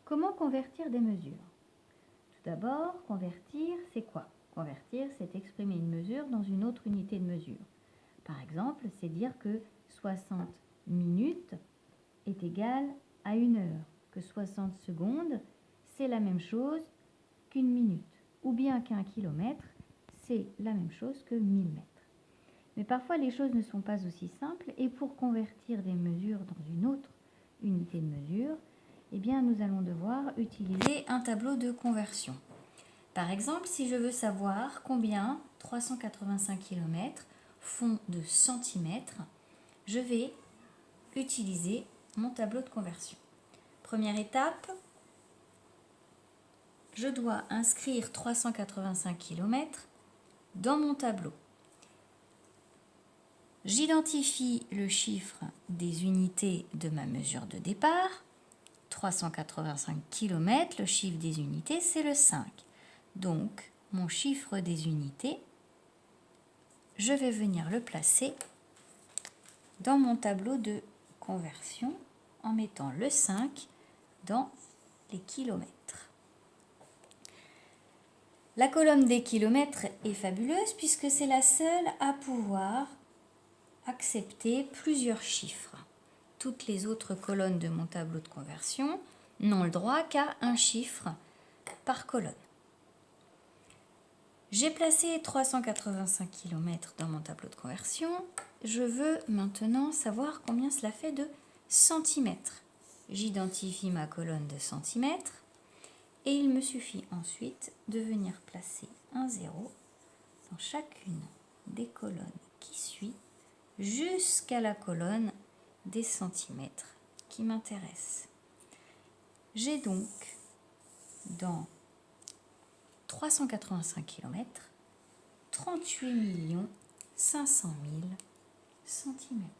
Comment convertir des mesures? Tout d'abord, convertir, c'est quoi? Convertir, c'est exprimer une mesure dans une autre unité de mesure. Par exemple, c'est dire que 60 minutes est égal à 1 heure, que 60 secondes, c'est la même chose qu'une minute, ou bien qu'un kilomètre, c'est la même chose que 1000 mètres. Mais parfois, les choses ne sont pas aussi simples, et pour convertir des mesures dans une autre unité de mesure, eh bien, nous allons devoir utiliser un tableau de conversion. Par exemple, si je veux savoir combien 385 km font de centimètres, je vais utiliser mon tableau de conversion. Première étape, je dois inscrire 385 km dans mon tableau. J'identifie le chiffre des unités de ma mesure de départ. 385 km, le chiffre des unités, c'est le 5. Donc, mon chiffre des unités, je vais venir le placer dans mon tableau de conversion en mettant le 5 dans les kilomètres. La colonne des kilomètres est fabuleuse puisque c'est la seule à pouvoir accepter plusieurs chiffres. Toutes les autres colonnes de mon tableau de conversion n'ont le droit qu'à un chiffre par colonne. J'ai placé 385 km dans mon tableau de conversion. Je veux maintenant savoir combien cela fait de centimètres. J'identifie ma colonne de centimètres et il me suffit ensuite de venir placer un 0 dans chacune des colonnes qui suit jusqu'à la colonne des centimètres qui m'intéresse. J'ai donc dans 385 km 38 500 000 centimètres.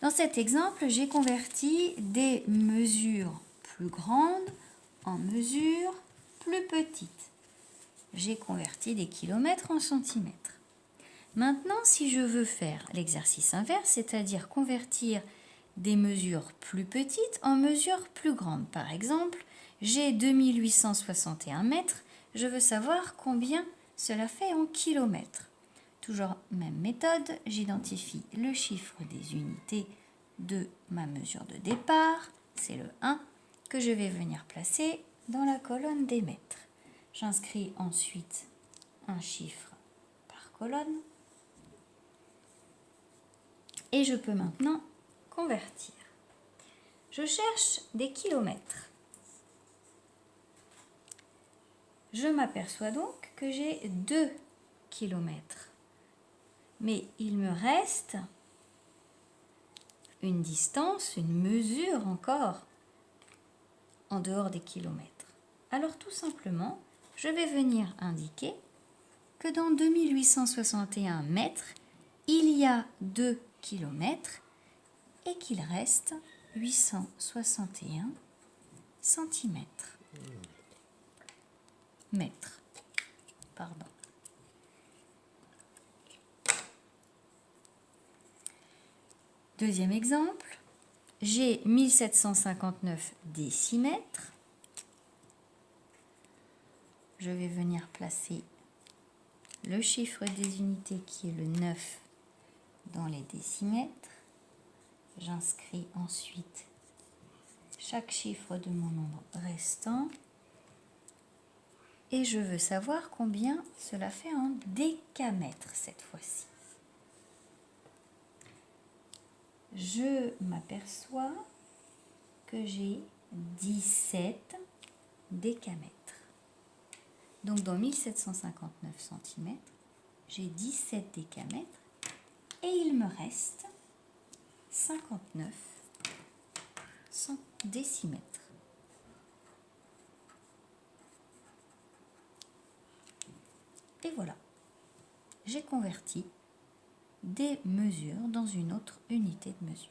Dans cet exemple, j'ai converti des mesures plus grandes en mesures plus petites. J'ai converti des kilomètres en centimètres. Maintenant, si je veux faire l'exercice inverse, c'est-à-dire convertir des mesures plus petites en mesures plus grandes. Par exemple, j'ai 2861 mètres, je veux savoir combien cela fait en kilomètres. Toujours même méthode, j'identifie le chiffre des unités de ma mesure de départ, c'est le 1, que je vais venir placer dans la colonne des mètres. J'inscris ensuite un chiffre par colonne et je peux maintenant convertir. Je cherche des kilomètres. Je m'aperçois donc que j'ai 2 kilomètres. Mais il me reste une distance, une mesure encore en dehors des kilomètres. Alors tout simplement, je vais venir indiquer que dans 2861 mètres, il y a 2 kilomètres et qu'il reste 861 centimètres. Mètres, pardon. Deuxième exemple, j'ai 1759 décimètres. Je vais venir placer le chiffre des unités qui est le 9 dans les décimètres. J'inscris ensuite chaque chiffre de mon nombre restant. Et je veux savoir combien cela fait en décamètres cette fois-ci. Je m'aperçois que j'ai 17 décamètres. Donc dans 1759 cm, j'ai 17 décamètres et il me reste 59 décimètres. Et voilà, j'ai converti des mesures dans une autre unité de mesure.